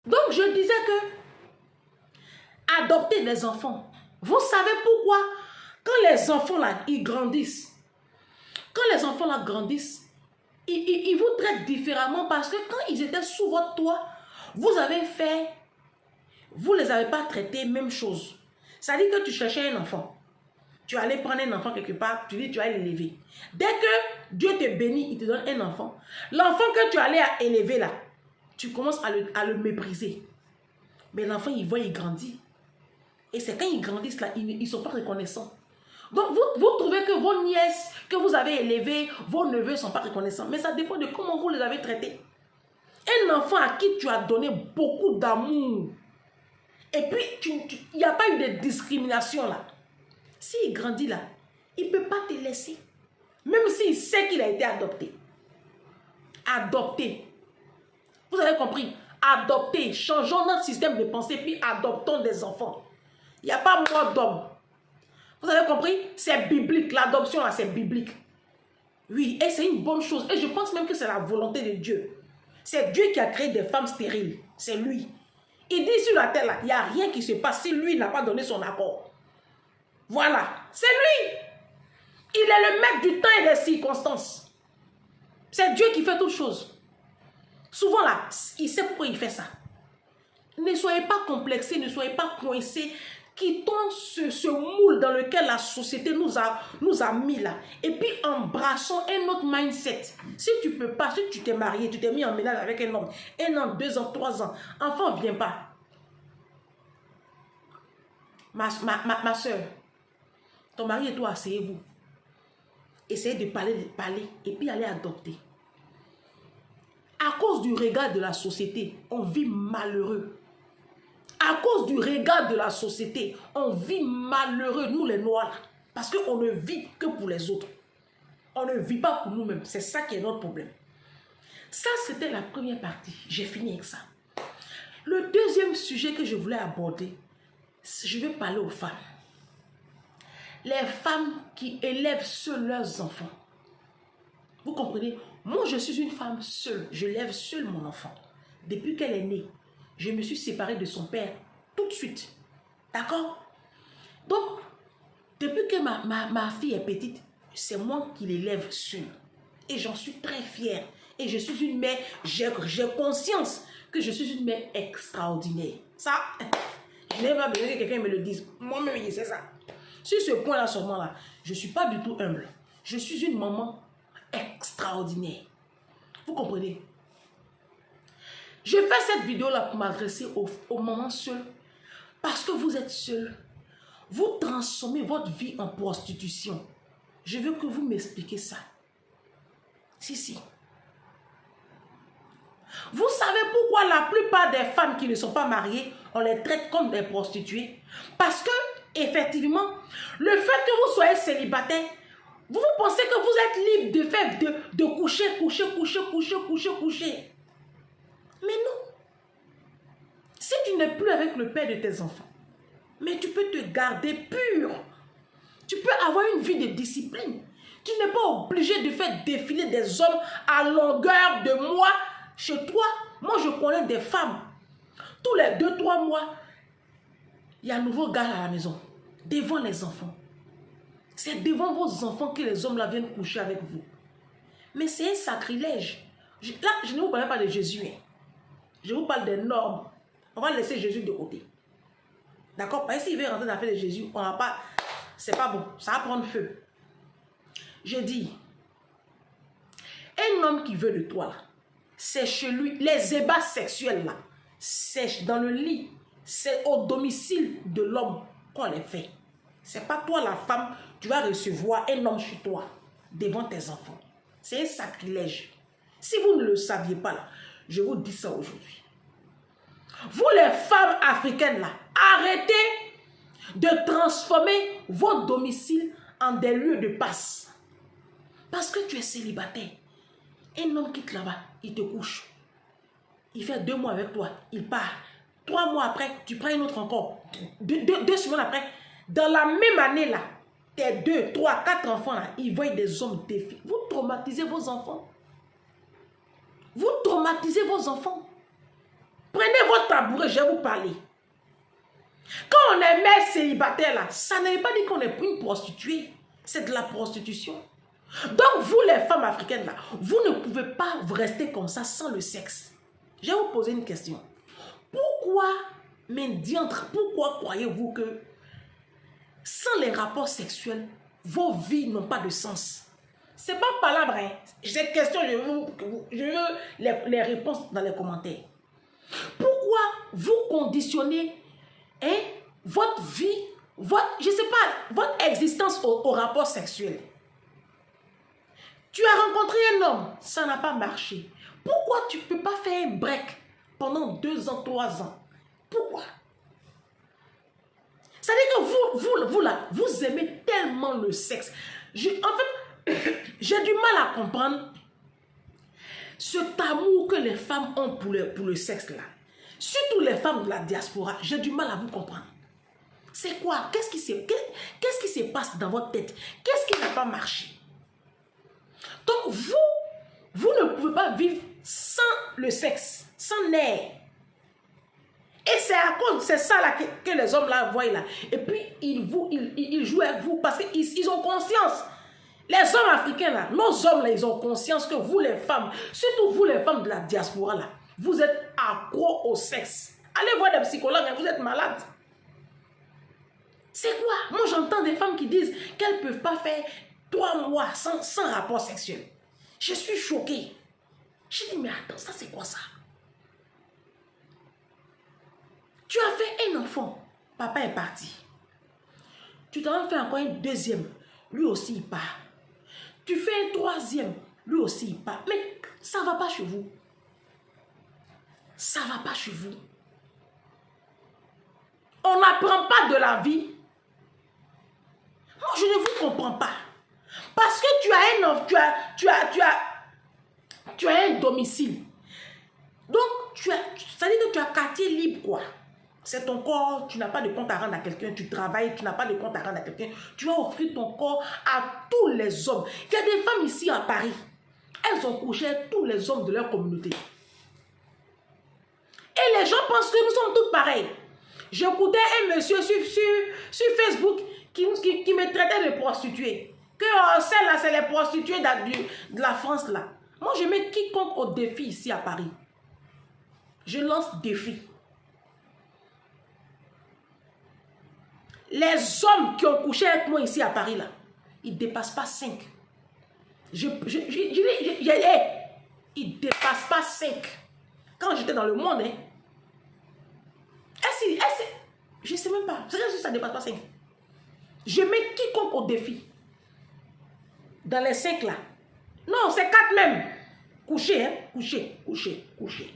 Donc, je disais que adopter des enfants, vous savez pourquoi? Quand les enfants là, ils grandissent, ils vous traitent différemment parce que quand ils étaient sous votre toit, vous les avez pas traités même chose. Ça dit que tu cherchais un enfant. Tu allais prendre un enfant quelque part, tu dis tu vas l'élever. Dès que Dieu te bénit, il te donne un enfant. L'enfant que tu allais élever là, tu commences à le mépriser. Mais l'enfant, il grandit. Et c'est quand ils grandissent là, ils ne sont pas reconnaissants. Donc vous trouvez que vos nièces que vous avez élevées, vos neveux ne sont pas reconnaissants. Mais ça dépend de comment vous les avez traités. Un enfant à qui tu as donné beaucoup d'amour. Et puis, il n'y a pas eu de discrimination là. S'il grandit là, il ne peut pas te laisser. Même s'il sait qu'il a été adopté. Adopté. Vous avez compris? Adopter. Changeons notre système de pensée, puis adoptons des enfants. Il n'y a pas mort d'homme. Vous avez compris? C'est biblique. L'adoption, là, c'est biblique. Oui, et c'est une bonne chose. Et je pense même que c'est la volonté de Dieu. C'est Dieu qui a créé des femmes stériles. C'est lui. Il dit sur la terre, là, il n'y a rien qui se passe si lui n'a pas donné son accord. Voilà. C'est lui. Il est le maître du temps et des circonstances. C'est Dieu qui fait toutes choses. Souvent là, il sait pourquoi il fait ça. Ne soyez pas complexés, ne soyez pas coincés. Quittons ce moule dans lequel la société nous a mis là. Et puis embrassons un autre mindset. Si tu ne peux pas, si tu t'es marié, tu t'es mis en ménage avec un homme, 1 an, 2 ans, 3 ans, enfant ne vient pas. Ma soeur, ton mari et toi, asseyez-vous. Essayez de parler et puis allez adopter. À cause du regard de la société, on vit malheureux. À cause du regard de la société, on vit malheureux, nous les Noirs, parce qu'on ne vit que pour les autres. On ne vit pas pour nous-mêmes. C'est ça qui est notre problème. Ça, c'était la première partie. J'ai fini avec ça. Le deuxième sujet que je voulais aborder, je vais parler aux femmes. Les femmes qui élèvent seules leurs enfants. Vous comprenez? Moi, je suis une femme seule. Je lève seule mon enfant. Depuis qu'elle est née, je me suis séparée de son père tout de suite. D'accord? Donc, depuis que ma fille est petite, c'est moi qui l'élève seule. Et j'en suis très fière. Et je suis une mère, j'ai conscience que je suis une mère extraordinaire. Ça, je n'ai pas besoin que quelqu'un me le dise. Moi-même, je sais ça. Sur ce point-là seulement là, je ne suis pas du tout humble. Je suis une maman extraordinaire. Vous comprenez? Je fais cette vidéo-là pour m'adresser aux mamans seules. Parce que vous êtes seules. Vous transformez votre vie en prostitution. Je veux que vous m'expliquiez ça. Si. Vous savez pourquoi la plupart des femmes qui ne sont pas mariées, on les traite comme des prostituées? Parce que, effectivement, le fait que vous soyez célibataire, vous pensez que vous êtes libre de faire de coucher. Mais non. Si tu n'es plus avec le père de tes enfants, mais tu peux te garder pur. Tu peux avoir une vie de discipline. Tu n'es pas obligé de faire défiler des hommes à longueur de mois chez toi. Moi, je connais des femmes. Tous les 2-3 mois, il y a un nouveau gars à la maison, devant les enfants. C'est devant vos enfants que les hommes là viennent coucher avec vous. Mais c'est un sacrilège. Là, je ne vous parle pas de Jésus. Hein. Je vous parle des normes. On va laisser Jésus de côté. D'accord? Parce que s'il veut rentrer dans l'affaire de Jésus, on n'a pas... C'est pas bon. Ça va prendre feu. Je dis, un homme qui veut de toi, c'est chez lui. Les ébats sexuels, là, c'est dans le lit. C'est au domicile de l'homme qu'on les fait. C'est pas toi, la femme, tu vas recevoir un homme chez toi, devant tes enfants. C'est un sacrilège. Si vous ne le saviez pas, là, je vous dis ça aujourd'hui. Vous, les femmes africaines, là, arrêtez de transformer votre domicile en des lieux de passe. Parce que tu es célibataire. Un homme quitte là-bas, il te couche. Il fait 2 mois avec toi, il part. 3 mois après, tu prends un autre encore. 2 semaines après, dans la même année là, tes 2, 3, 4 enfants là, ils voient des hommes défis. Vous traumatisez vos enfants. Vous traumatisez vos enfants. Prenez votre tabouret, je vais vous parler. Quand on est mère célibataire là, ça ne veut pas dire qu'on est une prostituée. C'est de la prostitution. Donc vous les femmes africaines là, vous ne pouvez pas rester comme ça sans le sexe. Je vais vous poser une question. Pourquoi, pourquoi croyez-vous que sans les rapports sexuels, vos vies n'ont pas de sens? C'est pas palabre, hein. Cette question, je veux les réponses dans les commentaires. Pourquoi vous conditionnez votre vie, je sais pas, votre existence au rapport sexuel? Tu as rencontré un homme, ça n'a pas marché. Pourquoi tu ne peux pas faire un break pendant 2 ans, 3 ans? Pourquoi? C'est-à-dire que vous là, vous aimez tellement le sexe. En fait, j'ai du mal à comprendre cet amour que les femmes ont pour le sexe là. Surtout les femmes de la diaspora, j'ai du mal à vous comprendre. C'est quoi? Qu'est-ce qui se passe dans votre tête? Qu'est-ce qui n'a pas marché? Donc vous ne pouvez pas vivre sans le sexe, sans nerf. Et c'est à cause, c'est ça là que les hommes là voient là. Et puis ils jouent avec vous parce qu'ils ont conscience. Les hommes africains là, nos hommes là, ils ont conscience que vous les femmes, surtout vous les femmes de la diaspora là, vous êtes accro au sexe. Allez voir des psychologues, vous êtes malades. C'est quoi? Moi j'entends des femmes qui disent qu'elles ne peuvent pas faire 3 mois sans rapport sexuel. Je suis choquée. Je dis mais attends, ça c'est quoi ça? Tu as fait un enfant, papa est parti. Tu t'en as fait encore un deuxième, lui aussi il part. Tu fais un troisième, lui aussi il part. Mais ça ne va pas chez vous. Ça ne va pas chez vous. On n'apprend pas de la vie. Moi, je ne vous comprends pas. Parce que tu as un enfant, tu as un domicile. Donc, c'est-à-dire que tu as quartier libre, quoi. C'est ton corps, tu n'as pas de compte à rendre à quelqu'un, tu travailles, tu n'as pas de compte à rendre à quelqu'un. Tu vas offrir ton corps à tous les hommes. Il y a des femmes ici à Paris. Elles ont couché avec tous les hommes de leur communauté. Et les gens pensent que nous sommes tous pareils. J'écoutais un monsieur sur Facebook qui me traitait de prostituée. Que celle-là, c'est les prostituées de la France, là. Moi, je mets quiconque au défi ici à Paris. Je lance défi. Les hommes qui ont couché avec moi ici à Paris, là, ils ne dépassent pas 5. Ils ne dépassent pas 5. Quand j'étais dans le monde, hein, je ne sais même pas. C'est que ça ne dépasse pas 5. Je mets quiconque au défi. Dans les 5 là. Non, c'est 4 même. Couché, hein. Couché.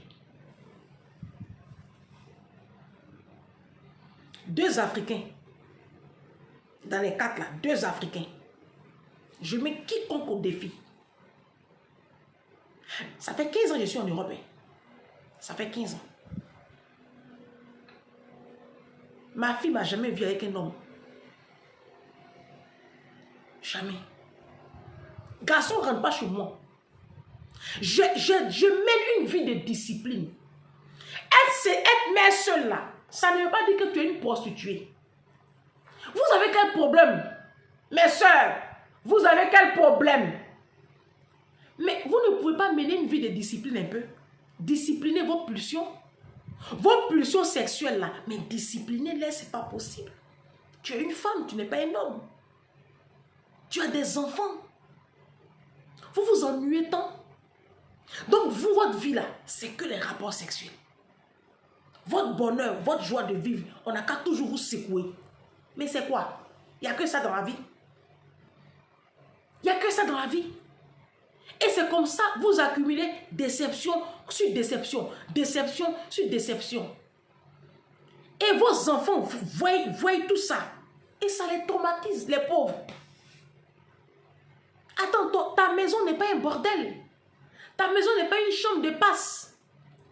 2 Africains. Dans les 4 là, 2 Africains. Je mets quiconque au défi. Ça fait 15 ans que je suis en Europe. Hein. Ça fait 15 ans. Ma fille m'a jamais vu avec un homme. Jamais. Garçon ne rentre pas chez moi. Je mène une vie de discipline. Être mère seule là, ça ne veut pas dire que tu es une prostituée. Vous avez quel problème? Mes soeurs, vous avez quel problème? Mais vous ne pouvez pas mener une vie de discipline un peu. Discipliner vos pulsions. Vos pulsions sexuelles là. Mais discipliner-les, ce n'est pas possible. Tu es une femme, tu n'es pas un homme. Tu as des enfants. Vous vous ennuyez tant. Donc vous, votre vie là, c'est que les rapports sexuels. Votre bonheur, votre joie de vivre, on n'a qu'à toujours vous secouer. Mais c'est quoi? Il n'y a que ça dans la vie. Il n'y a que ça dans la vie. Et c'est comme ça, vous accumulez déception sur déception, déception sur déception. Et vos enfants voient tout ça. Et ça les traumatise, les pauvres. Attends, ta maison n'est pas un bordel. Ta maison n'est pas une chambre de passe.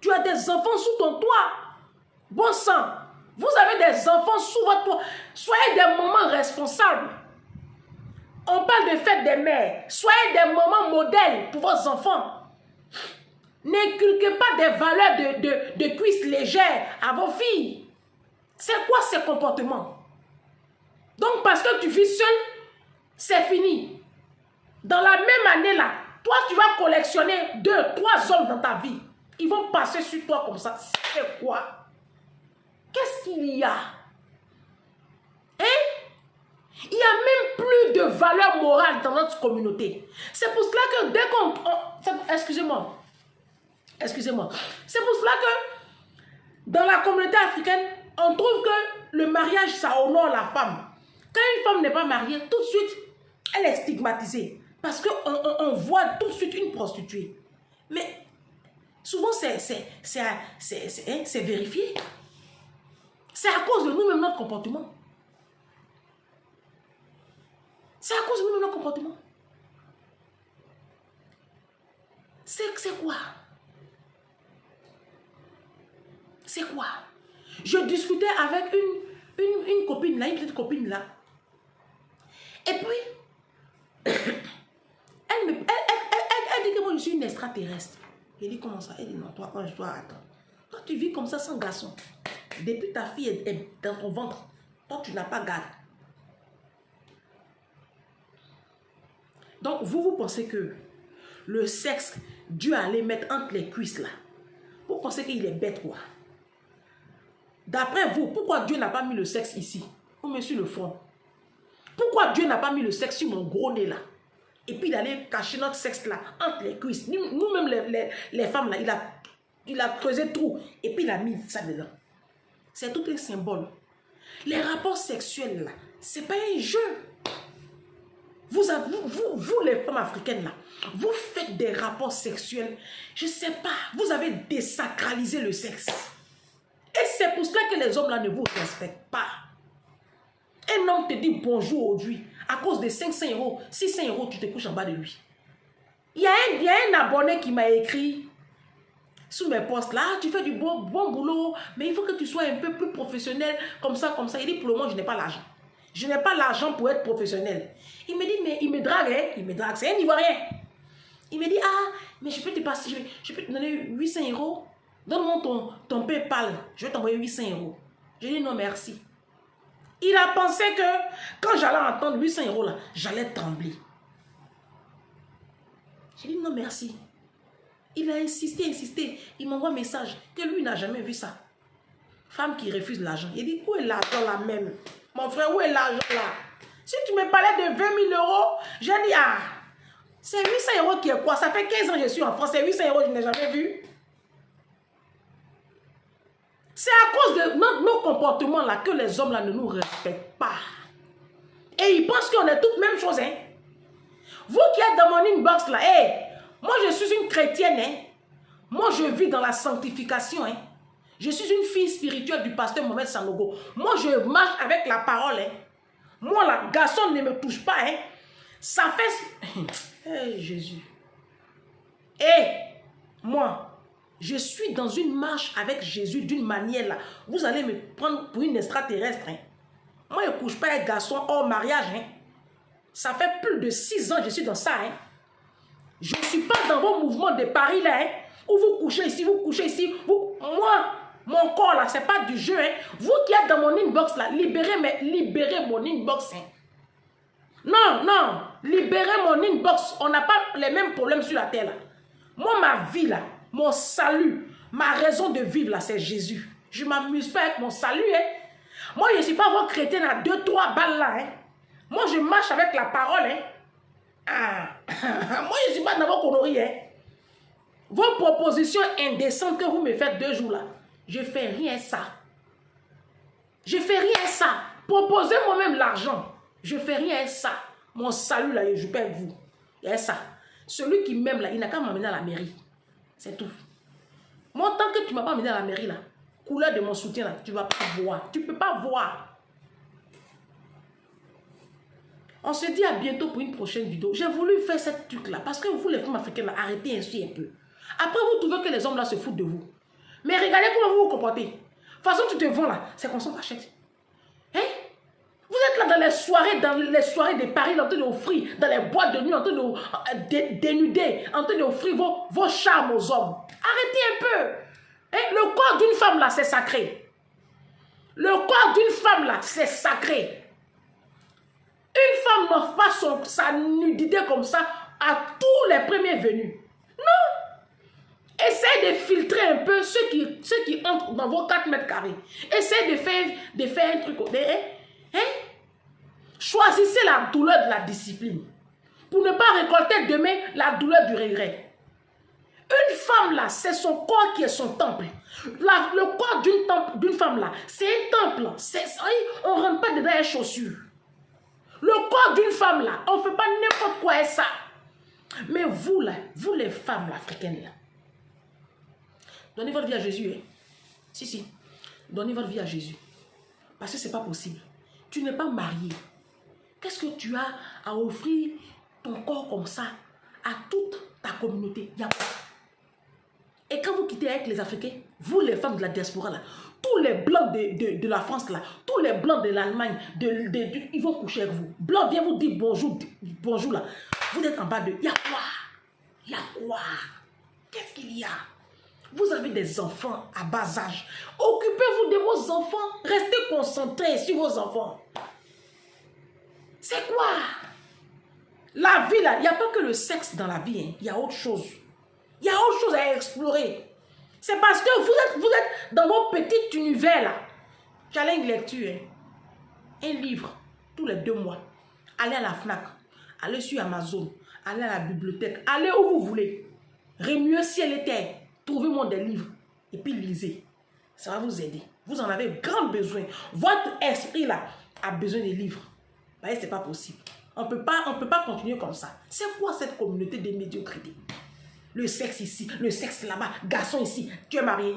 Tu as des enfants sous ton toit. Bon sang, vous avez des enfants sous votre toit. Soyez des mamans responsables. On parle de fête des mères. Soyez des mamans modèles pour vos enfants. N'inculquez pas des valeurs de cuisses légères à vos filles. C'est quoi ces comportements? Donc, parce que tu vis seul, c'est fini. Dans la même année là, toi, tu vas collectionner 2, 3 hommes dans ta vie. Ils vont passer sur toi comme ça. C'est quoi? Qu'est-ce qu'il y a? Hein? Il n'y a même plus de valeur morale dans notre communauté. C'est pour cela que dès qu'on... Excusez-moi. Excusez-moi. C'est pour cela que dans la communauté africaine, on trouve que le mariage, ça honore la femme. Quand une femme n'est pas mariée, tout de suite, elle est stigmatisée. Parce qu'on voit tout de suite une prostituée. Mais souvent, c'est vérifié. C'est à cause de nous-mêmes, notre comportement. C'est à cause de nous-mêmes, notre comportement. C'est quoi? C'est quoi? Je discutais avec une copine là, une petite copine là. Et puis, elle dit que moi je suis une extraterrestre. Je dis comment ça? Elle dit non, toi, je dois attendre. Toi, tu vis comme ça sans garçon. Depuis ta fille est dans ton ventre, toi, tu n'as pas garde. Donc, vous pensez que le sexe, Dieu allait mettre entre les cuisses là. Vous pensez qu'il est bête quoi? D'après vous, pourquoi Dieu n'a pas mis le sexe ici? Ou même sur le front? Pourquoi Dieu n'a pas mis le sexe sur mon gros nez là? Et puis il allait cacher notre sexe là, entre les cuisses. Nous-mêmes les femmes là, il a creusé trou. Et puis il a mis ça dedans. C'est tout un symbole. Les rapports sexuels là, c'est pas un jeu. Vous les femmes africaines là, vous faites des rapports sexuels. Je sais pas, vous avez désacralisé le sexe. Et c'est pour cela que les hommes là ne vous respectent pas. Un homme te dit bonjour aujourd'hui. À cause de 500 €, 600 €, tu te couches en bas de lui. Il y a un abonné qui m'a écrit sous mes posts là, tu fais du bon boulot, mais il faut que tu sois un peu plus professionnel, comme ça. Il dit, pour le moment, je n'ai pas l'argent. Je n'ai pas l'argent pour être professionnel. Il me dit, mais il me drague, hein? Il me drague, c'est un Ivoirien. Il me dit, ah, mais je peux te passer, je peux te donner 800 €. Donne-moi ton PayPal, je vais t'envoyer 800 €. Je dis non, merci. Il a pensé que quand j'allais entendre 800 € là, j'allais trembler. J'ai dit non, merci. Il a insisté. Il m'envoie un message que lui n'a jamais vu ça. Femme qui refuse l'argent. Il dit, où est l'argent là même? Mon frère, où est l'argent là? Si tu me parlais de 20 000 €, j'ai dit, ah, c'est 800 € qui est quoi? Ça fait 15 ans que je suis en France, c'est 800 € je n'ai jamais vu. C'est à cause de nos comportements là que les hommes là ne nous respectent pas. Et ils pensent qu'on est toutes mêmes choses. Hein? Vous qui êtes dans mon inbox là, hey, moi je suis une chrétienne. Hein? Moi je vis dans la sanctification. Hein? Je suis une fille spirituelle du pasteur Mohamed Sanogo. Moi je marche avec la parole. Hein? Moi là, garçon ne me touche pas. Hein? Ça fait... Hey, Jésus. Et moi... Je suis dans une marche avec Jésus d'une manière là. Vous allez me prendre pour une extraterrestre. Hein. Moi, je ne couche pas un garçon hors mariage. Hein. Ça fait plus de 6 ans que je suis dans ça. Hein. Je ne suis pas dans vos mouvements de Paris là. Hein, où vous couchez ici, vous couchez ici. Moi, mon corps là, ce n'est pas du jeu. Hein. Vous qui êtes dans mon inbox là, libérez mon inbox. Hein. Non, libérez mon inbox. On n'a pas les mêmes problèmes sur la terre là. Moi, ma vie là, mon salut, ma raison de vivre là, c'est Jésus. Je ne m'amuse pas avec mon salut. Hein. Moi, je ne suis pas votre chrétien à 2-3 balles là. Hein. Moi, je marche avec la parole. Hein. Ah. Moi, je ne suis pas dans vos conneries. Hein. Vos propositions indécentes que vous me faites 2 jours là, je ne fais rien ça. Je ne fais rien ça. Proposez-moi même l'argent. Je ne fais rien ça. Mon salut là, je paie avec vous. Il y a ça. Celui qui m'aime là, il n'a qu'à m'amener à la mairie. C'est tout. Moi, tant que tu ne m'as pas amené à la mairie là, couleur de mon soutien là, tu ne vas pas voir. Tu ne peux pas voir. On se dit à bientôt pour une prochaine vidéo. J'ai voulu faire cette truc là parce que vous les femmes africaines là, arrêtez ainsi un peu. Après vous trouvez que les hommes là se foutent de vous. Mais regardez comment vous vous comportez. De toute façon tu te vends là, c'est qu'on s'en achète. Hein? Vous êtes là dans les soirées de Paris, en train d'offrir, dans les boîtes de nuit, en train de dénuder, en train d'offrir vos charmes aux hommes. Arrêtez un peu. Et le corps d'une femme là, c'est sacré. Le corps d'une femme là, c'est sacré. Une femme n'offre pas sa nudité comme ça à tous les premiers venus. Non. Essayez de filtrer un peu ceux qui entrent dans vos 4 mètres carrés. Essayez de faire un truc. Choisissez la douleur de la discipline pour ne pas récolter demain la douleur du regret. Une femme là, c'est son corps qui est son temple. Le corps d'une femme là, c'est un temple. On ne rentre pas dedans les chaussures. Le corps d'une femme là, on ne fait pas n'importe quoi et ça. Mais vous là, vous les femmes là, africaines là, donnez votre vie à Jésus. Hein? Si. Donnez votre vie à Jésus. Parce que ce n'est pas possible. Tu n'es pas marié. Qu'est-ce que tu as à offrir ton corps comme ça à toute ta communauté? Il y a pas. Et quand vous quittez avec les Africains, vous les femmes de la diaspora là, tous les blancs de la France là, tous les blancs de l'Allemagne, ils vont coucher avec vous. Blanc vient vous dire bonjour là. Vous êtes en bas de, il y a quoi? Il y a quoi? Qu'est-ce qu'il y a? Vous avez des enfants à bas âge. Occupez-vous de vos enfants. Restez concentrés sur vos enfants. C'est quoi? La vie là, il n'y a pas que le sexe dans la vie. Hein. Il y a autre chose. Il y a autre chose à explorer. C'est parce que vous êtes dans vos petits univers là. Challenge lecture. Hein. Un livre tous les 2 mois. Allez à la FNAC. Allez sur Amazon. Allez à la bibliothèque. Allez où vous voulez. Remuez ciel et terre. Trouvez-moi des livres. Et puis lisez. Ça va vous aider. Vous en avez grand besoin. Votre esprit là a besoin des livres. Vous voyez, c'est pas possible. On peut pas continuer comme ça. C'est quoi cette communauté de médiocrité? Le sexe ici, le sexe là-bas, garçon ici. Tu es marié.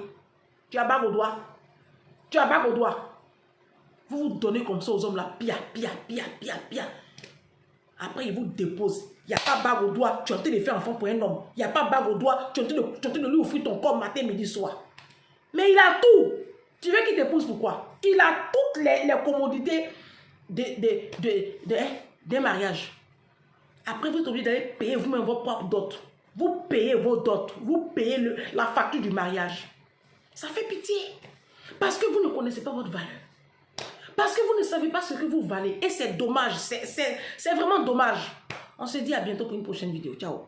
Tu as bague au doigt. Tu as bague au doigt. Vous vous donnez comme ça aux hommes là. Pia. Après, ils vous déposent. Il n'y a pas bague au doigt. Tu es en train de faire enfant pour un homme. Il n'y a pas bague au doigt. Tu es en train de lui offrir ton corps matin, midi, soir. Mais il a tout. Tu veux qu'il t'épouse pourquoi? Il a toutes les commodités d'un mariage. Après, vous êtes obligé d'aller payer vous-même vos propres dots. Vous payez vos dots. Vous payez la facture du mariage. Ça fait pitié. Parce que vous ne connaissez pas votre valeur. Parce que vous ne savez pas ce que vous valez. Et c'est dommage. C'est vraiment dommage. On se dit à bientôt pour une prochaine vidéo. Ciao.